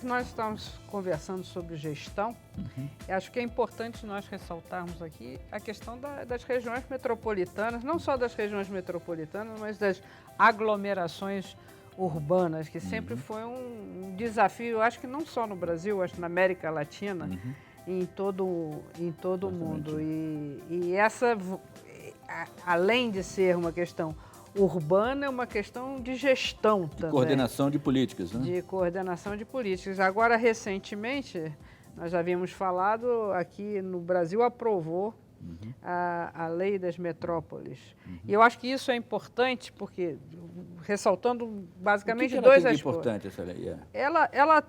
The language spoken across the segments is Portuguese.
Nós estamos conversando sobre gestão. Eu acho que é importante nós ressaltarmos aqui a questão das regiões metropolitanas, não só das regiões metropolitanas, mas das aglomerações urbanas, que sempre foi um desafio, eu acho que não só no Brasil, acho que na América Latina, em todo o mundo. E essa, além de ser uma questão urbana, é uma questão de gestão também. De coordenação de políticas, né? De coordenação de políticas. Agora, recentemente, nós já havíamos falado, aqui no Brasil aprovou a lei das metrópoles. E eu acho que isso é importante porque, ressaltando basicamente dois aspectos. O que é importante essa lei?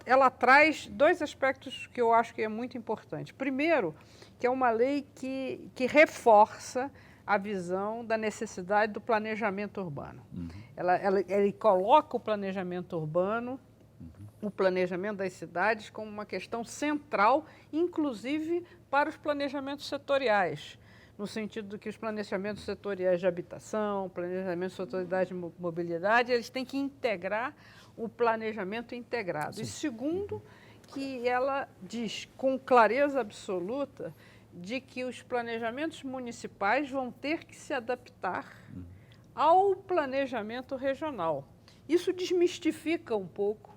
Ela traz dois aspectos que eu acho que é muito importante. Primeiro, que é uma lei que reforça a visão da necessidade do planejamento urbano. Ele coloca o planejamento urbano, o planejamento das cidades, como uma questão central, inclusive para os planejamentos setoriais, no sentido de que os planejamentos setoriais de habitação, planejamentos setoriais de mobilidade, eles têm que integrar o planejamento integrado. Sim. E segundo, que ela diz com clareza absoluta de que os planejamentos municipais vão ter que se adaptar ao planejamento regional. Isso desmistifica um pouco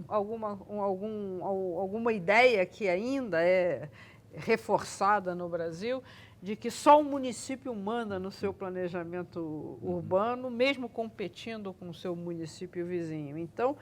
alguma ideia que ainda é reforçada no Brasil, de que só o município manda no seu planejamento urbano, mesmo competindo com o seu município vizinho. Então,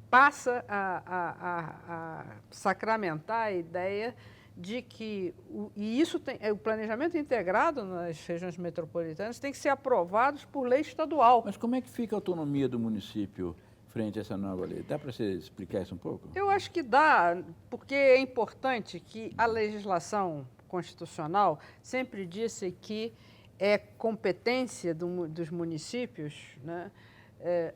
passa a sacramentar a ideia de que o planejamento integrado nas regiões metropolitanas tem que ser aprovado por lei estadual. Mas como é que fica a autonomia do município frente a essa nova lei? Dá para você explicar isso um pouco? Eu acho que dá, porque é importante que a legislação constitucional sempre disse que é competência dos municípios, né?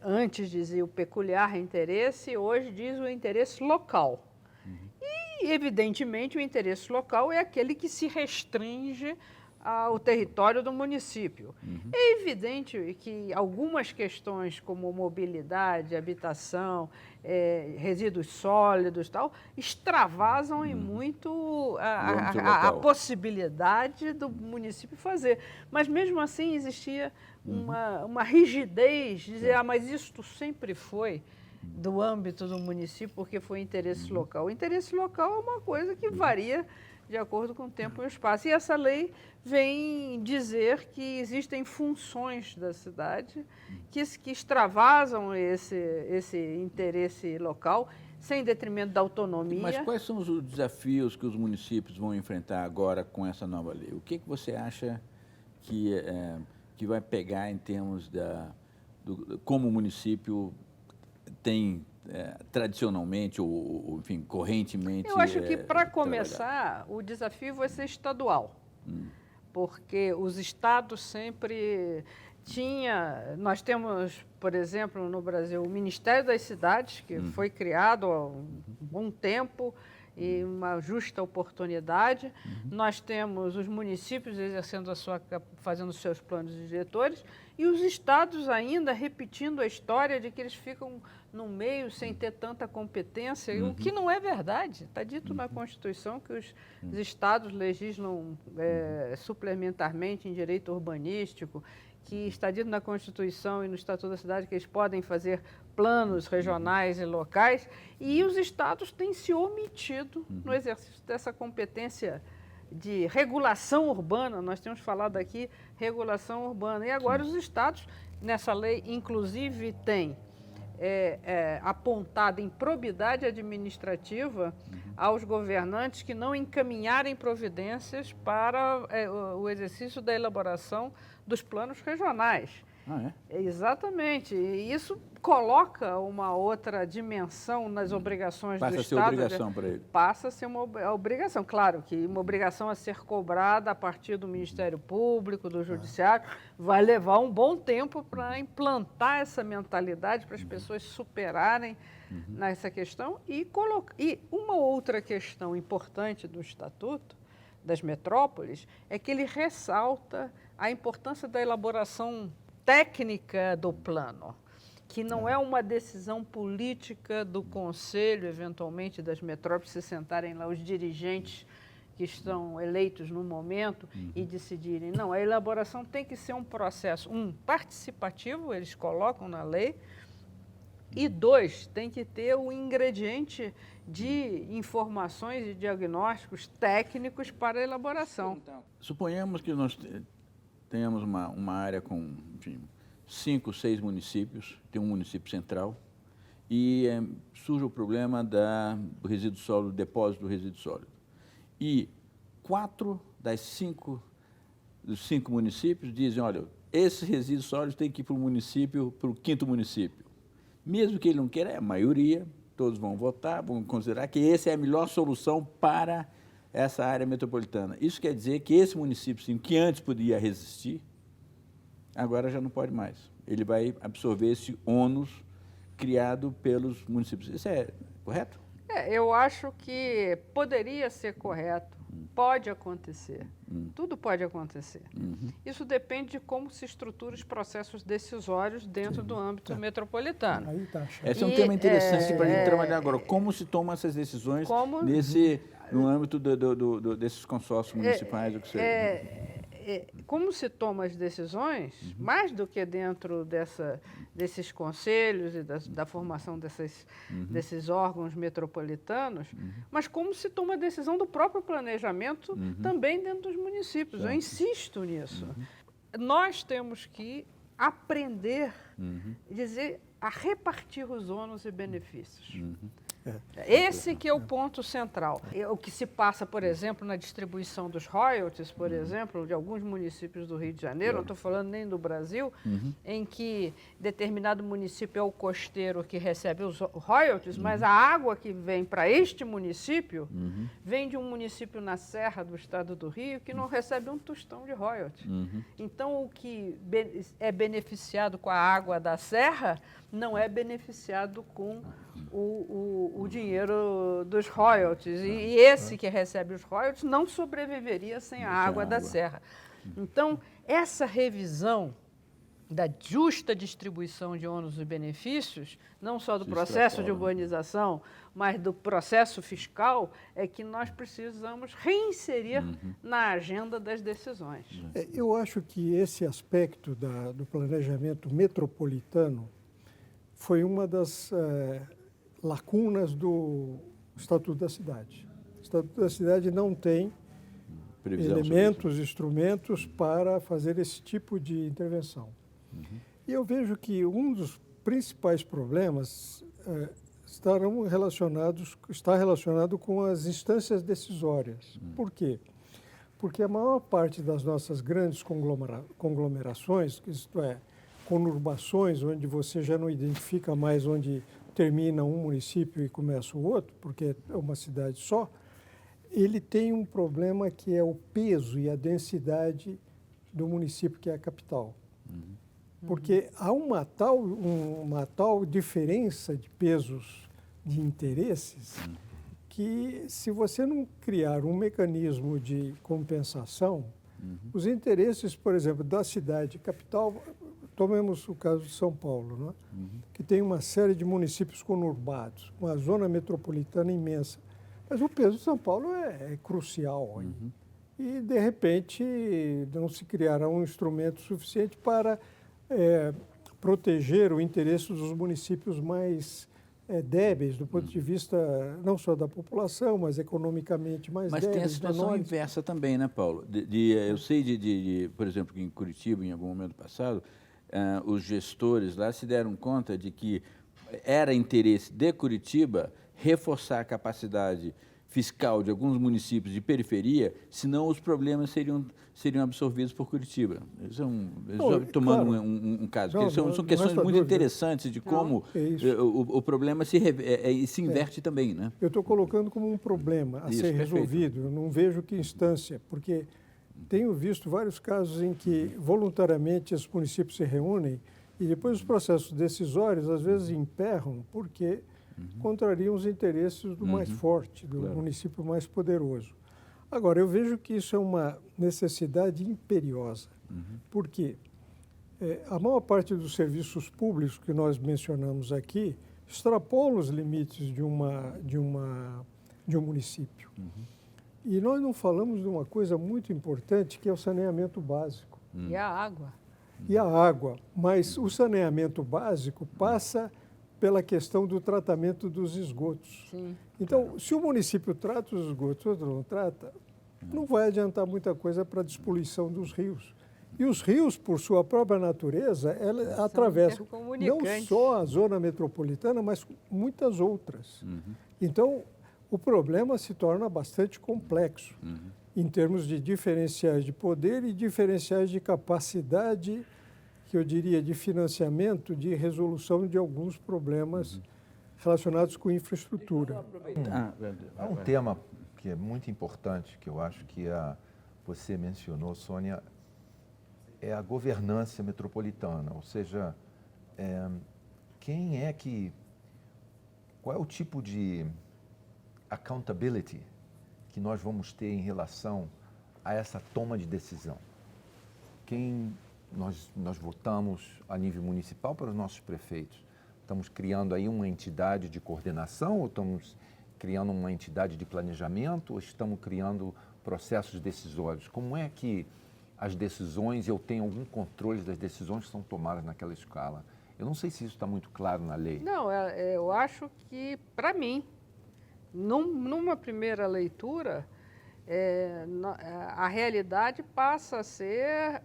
Antes dizia o peculiar interesse, hoje diz o interesse local. E, evidentemente, o interesse local é aquele que se restringe ao território do município. É evidente que algumas questões como mobilidade, habitação, resíduos sólidos, tal, extravasam em muito a possibilidade do município fazer. Mas, mesmo assim, existia uma rigidez, dizer, mas isto sempre foi do âmbito do município, porque foi interesse local. O interesse local é uma coisa que varia de acordo com o tempo e o espaço. E essa lei vem dizer que existem funções da cidade que extravasam esse interesse local, sem detrimento da autonomia. Mas quais são os desafios que os municípios vão enfrentar agora com essa nova lei? O que você acha que vai pegar em termos como o município tem tradicionalmente ou, enfim, correntemente. Eu acho que, para começar, o desafio vai ser estadual, porque os estados sempre nós temos, por exemplo, no Brasil, o Ministério das Cidades, que foi criado há um bom tempo, e uma justa oportunidade. Nós temos os municípios exercendo fazendo os seus planos diretores, e os estados ainda repetindo a história de que eles ficam no meio sem ter tanta competência, o que não é verdade. Está dito na Constituição que os estados legislam suplementarmente em direito urbanístico, que está dito na Constituição e no Estatuto da Cidade que eles podem fazer planos regionais e locais, e os estados têm se omitido no exercício dessa competência de regulação urbana. Nós temos falado aqui regulação urbana, e agora os estados, nessa lei, inclusive, têm apontada improbidade administrativa aos governantes que não encaminharem providências para o exercício da elaboração dos planos regionais. Ah, é? Exatamente. E isso coloca uma outra dimensão nas obrigações do Estado. Passa a ser obrigação para ele. Passa a ser uma obrigação. Claro que uma obrigação a ser cobrada a partir do Ministério Público, do Judiciário, vai levar um bom tempo para implantar essa mentalidade, para as pessoas superarem nessa questão. E uma outra questão importante do Estatuto das Metrópoles é que ele ressalta a importância da elaboração técnica do plano, que não é uma decisão política do Conselho, eventualmente, das metrópoles, se sentarem lá os dirigentes que estão eleitos no momento e decidirem. Não, a elaboração tem que ser um processo, participativo, eles colocam na lei, e 2, tem que ter o ingrediente de informações e diagnósticos técnicos para a elaboração. Suponhamos que nós tenhamos uma área com, enfim, 5, 6 municípios, tem um município central, e surge o problema do resíduo sólido, do depósito do resíduo sólido. E 4 dos 5 municípios dizem, olha, esse resíduo sólido tem que ir para o município, para o 5º município. Mesmo que ele não queira, é a maioria, todos vão votar, vão considerar que essa é a melhor solução para essa área metropolitana. Isso quer dizer que esse município, sim, que antes podia resistir, agora já não pode mais. Ele vai absorver esse ônus criado pelos municípios. Isso é correto? Eu acho que poderia ser correto, pode acontecer, tudo pode acontecer. Isso depende de como se estruturam os processos decisórios dentro do âmbito metropolitano. Aí tá, esse é um tema interessante para a gente trabalhar agora. Como se tomam essas decisões no âmbito desses consórcios municipais? Como se tomam as decisões, mais do que dentro desses conselhos e da formação desses órgãos metropolitanos, mas como se toma a decisão do próprio planejamento também dentro dos municípios. Eu insisto nisso. Nós temos que aprender a repartir os ônus e benefícios. Esse que é o ponto central. O que se passa, por exemplo, na distribuição dos royalties, por exemplo, de alguns municípios do Rio de Janeiro, não estou falando nem do Brasil, em que determinado município é o costeiro que recebe os royalties, mas a água que vem para este município vem de um município na Serra do estado do Rio que não recebe um tostão de royalties. Então, o que é beneficiado com a água da Serra não é beneficiado com o dinheiro dos royalties. E esse que recebe os royalties não sobreviveria sem a água da Serra. Então, essa revisão da justa distribuição de ônus e benefícios, não só do processo de urbanização, mas do processo fiscal, é que nós precisamos reinserir na agenda das decisões. Eu acho que esse aspecto do planejamento metropolitano foi uma das lacunas do Estatuto da Cidade. O Estatuto da Cidade não tem elementos, instrumentos para fazer esse tipo de intervenção. E eu vejo que um dos principais problemas está relacionado com as instâncias decisórias. Por quê? Porque a maior parte das nossas grandes conglomerações, isto é, conurbações, onde você já não identifica mais onde termina um município e começa o outro, porque é uma cidade só, ele tem um problema que é o peso e a densidade do município, que é a capital. Porque há uma tal diferença de pesos, de interesses, que se você não criar um mecanismo de compensação, os interesses, por exemplo, da cidade capital, tomemos o caso de São Paulo, não é? Que tem uma série de municípios conurbados, uma zona metropolitana imensa. Mas o peso de São Paulo é crucial. E, de repente, não se criará um instrumento suficiente para proteger o interesse dos municípios mais débeis, do ponto de vista não só da população, mas economicamente mais débeis. Mas tem a situação inversa também, né, Paulo? Eu sei, por exemplo, que em Curitiba, em algum momento passado, os gestores lá se deram conta de que era interesse de Curitiba reforçar a capacidade fiscal de alguns municípios de periferia, senão os problemas seriam absorvidos por Curitiba. Tomando claro. um caso, Não, são não questões resta muito dúvida. interessantes de como o problema se inverte também, né? Eu estou colocando como um problema a Isso, ser perfeito. resolvido. Eu não vejo que instância, porque tenho visto vários casos em que voluntariamente os municípios se reúnem e depois os processos decisórios às vezes emperram porque contrariam os interesses do mais forte, do município mais poderoso. Agora, eu vejo que isso é uma necessidade imperiosa. Por quê? A maior parte dos serviços públicos que nós mencionamos aqui extrapola os limites de um município. E nós não falamos de uma coisa muito importante, que é o saneamento básico. E a água. E a água. Mas o saneamento básico passa pela questão do tratamento dos esgotos. Sim. Então, se o município trata os esgotos, outro não trata, não vai adiantar muita coisa para a despoluição dos rios. E os rios, por sua própria natureza, ela atravessam não só a zona metropolitana, mas muitas outras. Então, o problema se torna bastante complexo em termos de diferenciais de poder e diferenciais de capacidade, que eu diria, de financiamento, de resolução de alguns problemas relacionados com infraestrutura. Há um tema que é muito importante, que eu acho que você mencionou, Sônia, é a governança metropolitana, ou seja, qual é o tipo de accountability que nós vamos ter em relação a essa toma de decisão? Nós votamos a nível municipal para os nossos prefeitos. Estamos criando aí uma entidade de coordenação ou estamos criando uma entidade de planejamento ou estamos criando processos decisórios? Como é que as decisões, eu tenho algum controle das decisões que são tomadas naquela escala? Eu não sei se isso está muito claro na lei. Não, eu acho que, para mim, numa primeira leitura, a realidade passa a ser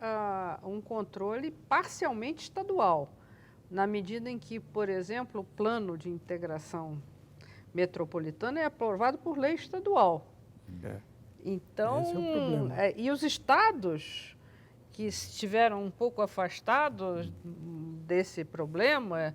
um controle parcialmente estadual, na medida em que, por exemplo, o plano de integração metropolitana é aprovado por lei estadual. Então, esse é o problema. E os estados que estiveram um pouco afastados desse problema,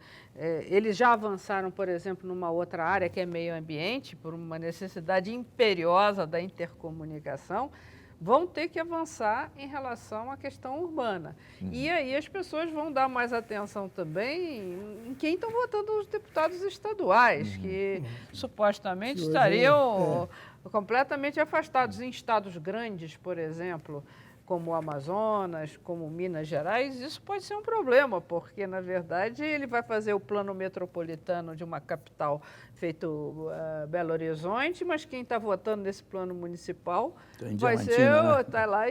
eles já avançaram, por exemplo, numa outra área que é meio ambiente, por uma necessidade imperiosa da intercomunicação, vão ter que avançar em relação à questão urbana. E aí as pessoas vão dar mais atenção também em quem estão votando os deputados estaduais, que supostamente estariam completamente afastados. Em estados grandes, por exemplo, como o Amazonas, como Minas Gerais, isso pode ser um problema, porque, na verdade, ele vai fazer o plano metropolitano de uma capital feito Belo Horizonte, mas quem está votando nesse plano municipal vai ser, está lá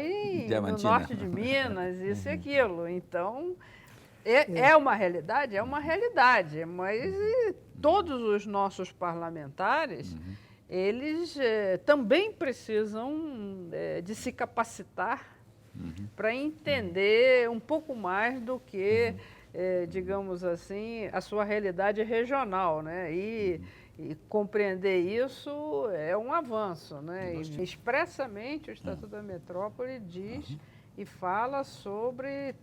no norte de Minas, isso e aquilo. Então, é uma realidade? É uma realidade, mas todos os nossos parlamentares, eles também precisam de se capacitar para entender um pouco mais do que, digamos assim, a sua realidade regional, né? E compreender isso é um avanço, né? E expressamente o Estatuto da Metrópole diz e fala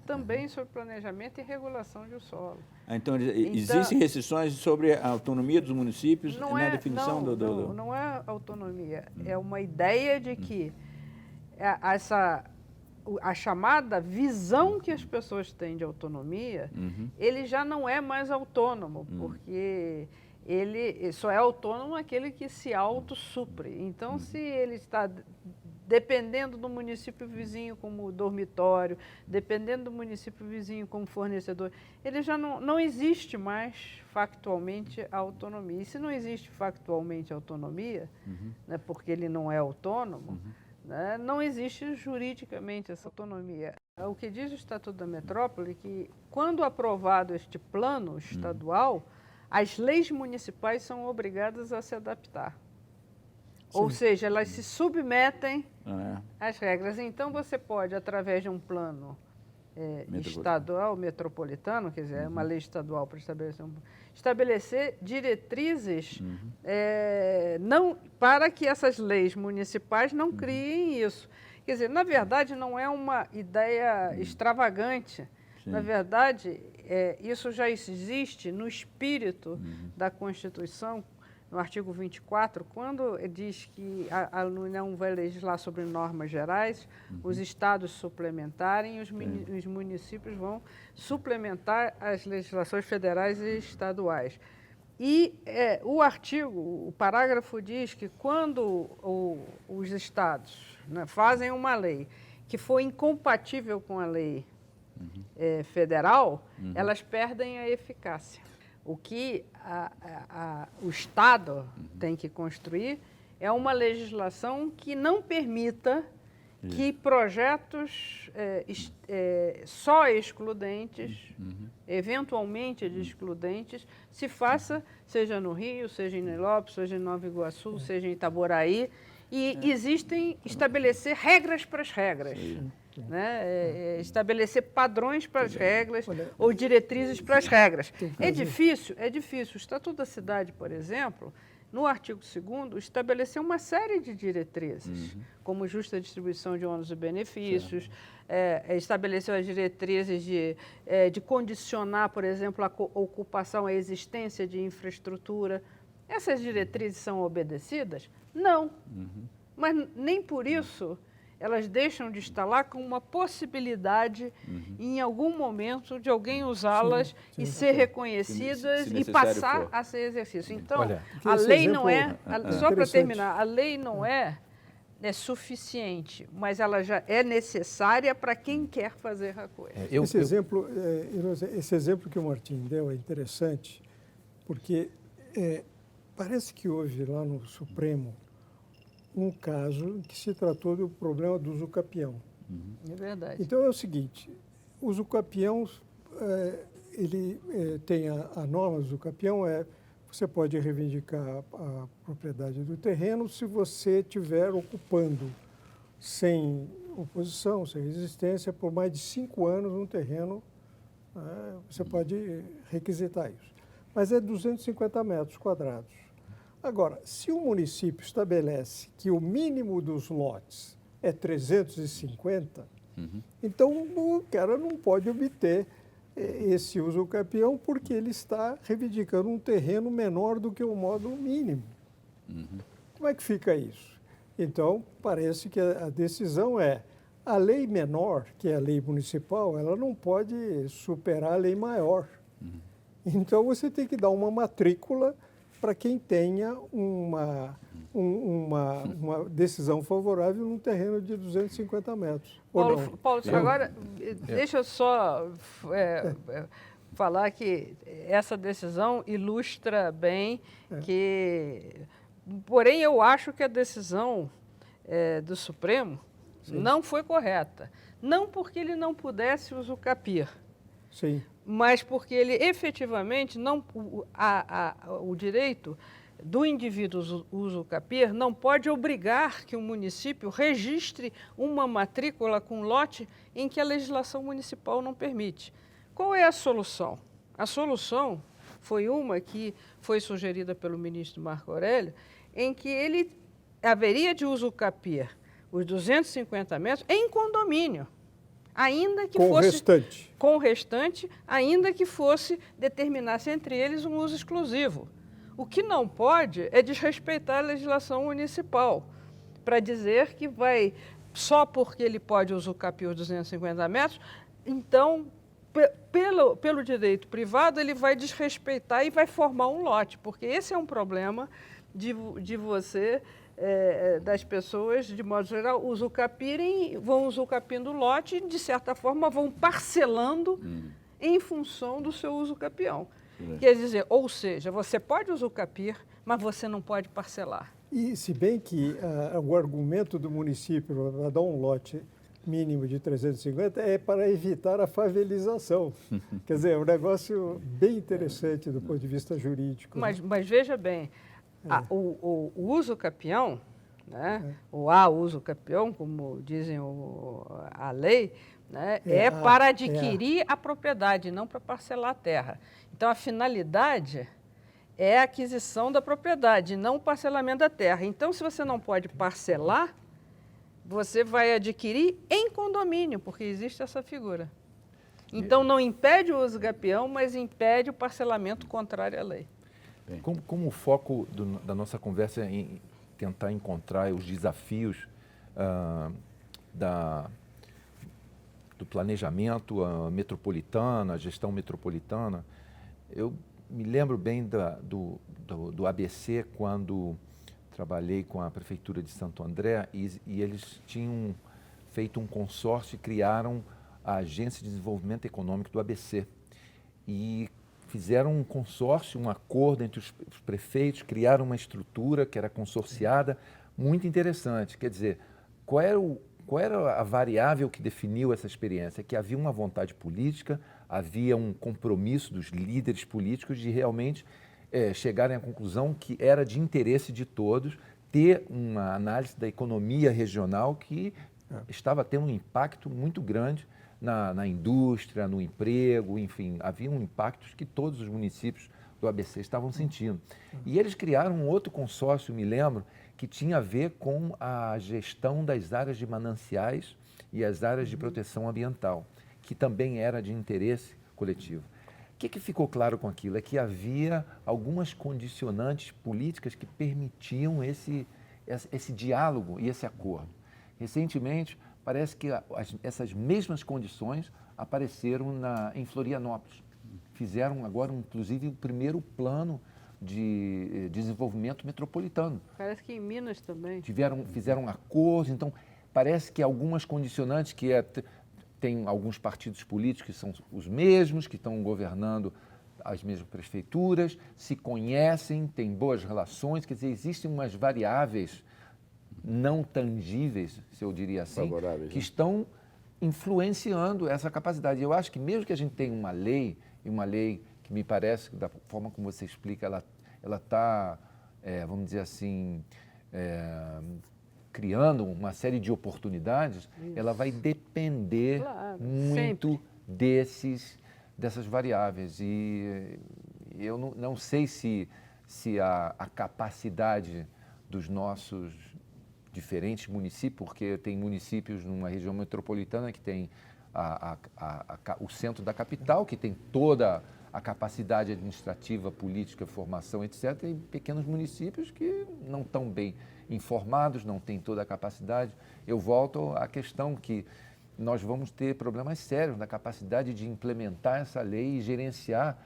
também sobre planejamento e regulação de solo. Então, existem restrições sobre a autonomia dos municípios na definição do... Não é autonomia, é uma ideia de que a chamada visão que as pessoas têm de autonomia, ele já não é mais autônomo, porque ele só é autônomo aquele que se autossupre. Então, se ele está dependendo do município vizinho como dormitório, dependendo do município vizinho como fornecedor, ele já não existe mais factualmente a autonomia. E se não existe factualmente a autonomia, né, porque ele não é autônomo, né, não existe juridicamente essa autonomia. O que diz o Estatuto da Metrópole é que, quando aprovado este plano estadual, as leis municipais são obrigadas a se adaptar. Sim. Ou seja, elas se submetem às regras. Então, você pode, através de um plano estadual, metropolitano, quer dizer, é uma lei estadual para estabelecer diretrizes não, para que essas leis municipais não criem isso. Quer dizer, na verdade, não é uma ideia extravagante. Sim. Na verdade, isso já existe no espírito da Constituição, no artigo 24, quando diz que a União vai legislar sobre normas gerais, os estados suplementarem e os municípios vão suplementar as legislações federais e estaduais. E o parágrafo diz que quando os estados, né, fazem uma lei que for incompatível com a lei federal, elas perdem a eficácia. O que o Estado tem que construir é uma legislação que não permita que projetos só excludentes, eventualmente excludentes, se faça, seja no Rio, seja em Nilópolis, seja em Nova Iguaçu, seja em Itaboraí, e estabelecer regras para as regras. Né? Estabelecer padrões para as regras ou diretrizes para as regras. É difícil. O Estatuto da Cidade, por exemplo, no artigo 2º, estabeleceu uma série de diretrizes, como justa distribuição de ônus e benefícios, estabeleceu as diretrizes de condicionar, por exemplo, a ocupação, a existência de infraestrutura. Essas diretrizes são obedecidas? Não. Mas nem por isso elas deixam de estar lá com uma possibilidade, em algum momento, de alguém usá-las e ser reconhecidas e passar a ser exercício. Então, a lei não é, só para terminar, a lei não é suficiente, mas ela já é necessária para quem quer fazer a coisa. Esse exemplo que o Martim deu é interessante, porque parece que houve lá no Supremo um caso que se tratou do problema do usucapião. É verdade. Então é o seguinte, o usucapião, ele tem a norma do usucapião, você pode reivindicar a propriedade do terreno se você estiver ocupando sem oposição, sem resistência, por mais de 5 anos um terreno, você pode requisitar isso. Mas é 250 metros quadrados. Agora, se o município estabelece que o mínimo dos lotes é 350, então o cara não pode obter esse usucapião porque ele está reivindicando um terreno menor do que o módulo mínimo. Como é que fica isso? Então, parece que a decisão a lei menor, que é a lei municipal, ela não pode superar a lei maior. Então, você tem que dar uma matrícula para quem tenha uma decisão favorável num terreno de 250 metros. Paulo, agora, deixa eu só falar que essa decisão ilustra bem que... Porém, eu acho que a decisão do Supremo não foi correta. Não porque ele não pudesse usucapiar. Sim. Mas porque ele efetivamente o direito do indivíduo usucapiar não pode obrigar que o município registre uma matrícula com lote em que a legislação municipal não permite. Qual é a solução? A solução foi uma que foi sugerida pelo ministro Marco Aurélio, em que ele haveria de usucapiar os 250 metros em condomínio. Ainda que fosse com o restante, ainda que fosse determinasse entre eles um uso exclusivo. O que não pode é desrespeitar a legislação municipal, para dizer que vai, só porque ele pode usucapiar os 250 metros, então, pelo direito privado, ele vai desrespeitar e vai formar um lote, porque esse é um problema de você... das pessoas, de modo geral, vão usucapindo o lote e, de certa forma, vão parcelando em função do seu usucapião. Quer dizer, ou seja, você pode usucapiar, mas você não pode parcelar. E se bem que o argumento do município para dar um lote mínimo de 350 é para evitar a favelização. Quer dizer, é um negócio bem interessante do ponto de vista jurídico. Mas veja bem, o usucapião, né? O usucapião, como dizem a lei, né? É para adquirir a propriedade, não para parcelar a terra. Então, a finalidade é a aquisição da propriedade, não o parcelamento da terra. Então, se você não pode parcelar, você vai adquirir em condomínio, porque existe essa figura. Então, não impede o uso gapião, mas impede o parcelamento contrário à lei. Como o foco da nossa conversa é em tentar encontrar os desafios do planejamento metropolitano, a gestão metropolitana, eu me lembro bem do ABC quando trabalhei com a Prefeitura de Santo André e eles tinham feito um consórcio e criaram a Agência de Desenvolvimento Econômico do ABC. E fizeram um consórcio, um acordo entre os prefeitos, criaram uma estrutura que era consorciada, muito interessante. Quer dizer, qual era a variável que definiu essa experiência? Que havia uma vontade política, havia um compromisso dos líderes políticos de realmente chegarem à conclusão que era de interesse de todos ter uma análise da economia regional que estava tendo um impacto muito grande na indústria, no emprego, enfim, haviam impactos que todos os municípios do ABC estavam sentindo. E eles criaram um outro consórcio, me lembro, que tinha a ver com a gestão das áreas de mananciais e as áreas de proteção ambiental, que também era de interesse coletivo. O que ficou claro com aquilo? É que havia algumas condicionantes políticas que permitiam esse diálogo e esse acordo. Recentemente, parece que essas mesmas condições apareceram em Florianópolis. Fizeram agora, inclusive, o primeiro plano de desenvolvimento metropolitano. Parece que em Minas também. Fizeram acordos, então parece que algumas condicionantes que tem alguns partidos políticos que são os mesmos, que estão governando as mesmas prefeituras, se conhecem, têm boas relações, quer dizer, existem umas variáveis não tangíveis, se eu diria assim, que estão influenciando essa capacidade. Eu acho que mesmo que a gente tenha uma lei, e uma lei que me parece, da forma como você explica, ela está, vamos dizer assim, criando uma série de oportunidades, ela vai depender muito dessas variáveis. E eu não sei se a capacidade dos nossos diferentes municípios, porque tem municípios numa região metropolitana que tem o centro da capital, que tem toda a capacidade administrativa, política, formação, etc., e pequenos municípios que não estão bem informados, não têm toda a capacidade. Eu volto à questão que nós vamos ter problemas sérios na capacidade de implementar essa lei e gerenciar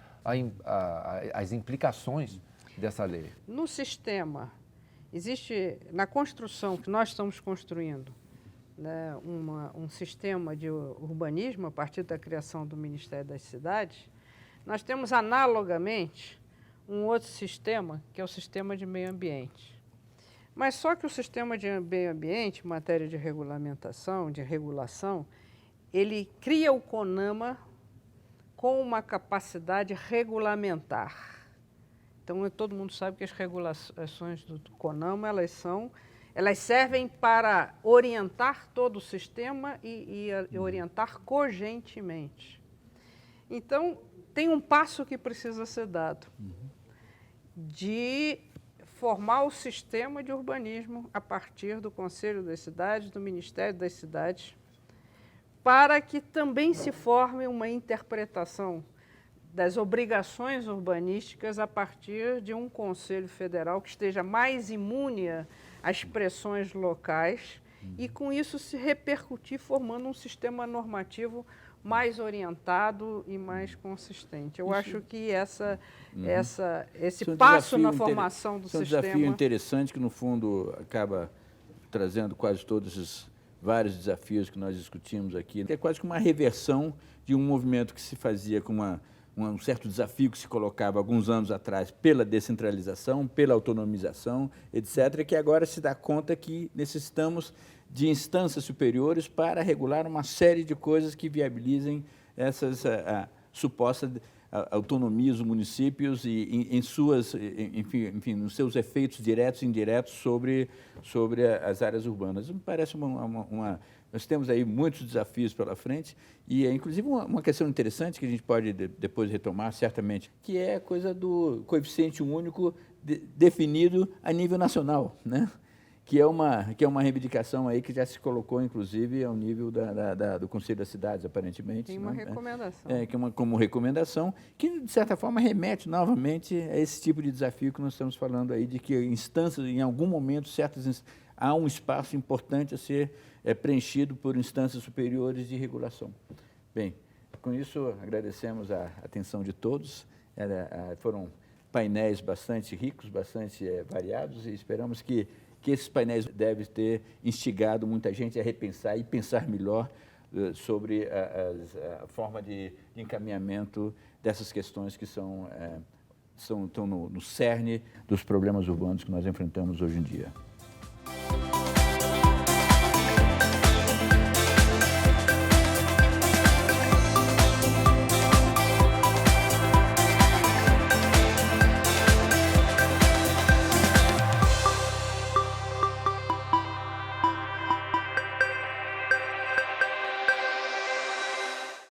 as implicações dessa lei. No sistema, existe, na construção que nós estamos construindo, né, um sistema de urbanismo a partir da criação do Ministério das Cidades, nós temos analogamente um outro sistema, que é o sistema de meio ambiente. Mas só que o sistema de meio ambiente, em matéria de regulamentação, de regulação, ele cria o CONAMA com uma capacidade regulamentar. Então, todo mundo sabe que as regulações do CONAMA, elas servem para orientar todo o sistema e orientar cogentemente. Então, tem um passo que precisa ser dado, de formar o sistema de urbanismo a partir do Conselho das Cidades, do Ministério das Cidades, para que também se forme uma interpretação das obrigações urbanísticas a partir de um Conselho Federal que esteja mais imune às pressões locais e, com isso, se repercutir formando um sistema normativo mais orientado e mais consistente. Eu acho que esse passo na formação do sistema... É um desafio interessante que, no fundo, acaba trazendo quase todos os vários desafios que nós discutimos aqui. É quase que uma reversão de um movimento que se fazia com um certo desafio que se colocava alguns anos atrás pela descentralização, pela autonomização, etc., que agora se dá conta que necessitamos de instâncias superiores para regular uma série de coisas que viabilizem essas supostas autonomiza os municípios e em suas, enfim, nos seus efeitos diretos e indiretos sobre as áreas urbanas. Me parece nós temos aí muitos desafios pela frente e, inclusive, uma questão interessante que a gente pode depois retomar, certamente, que é a coisa do coeficiente único definido a nível nacional, né? Que é uma reivindicação aí que já se colocou, inclusive, ao nível do Conselho das Cidades, aparentemente. Tem uma né? recomendação. Que é como recomendação, que, de certa forma, remete novamente a esse tipo de desafio que nós estamos falando aí, de que instâncias, em algum momento, há um espaço importante a ser preenchido por instâncias superiores de regulação. Bem, com isso, agradecemos a atenção de todos. Foram painéis bastante ricos, bastante variados, e esperamos que esses painéis devem ter instigado muita gente a repensar e pensar melhor sobre a forma de encaminhamento dessas questões que estão no cerne dos problemas urbanos que nós enfrentamos hoje em dia.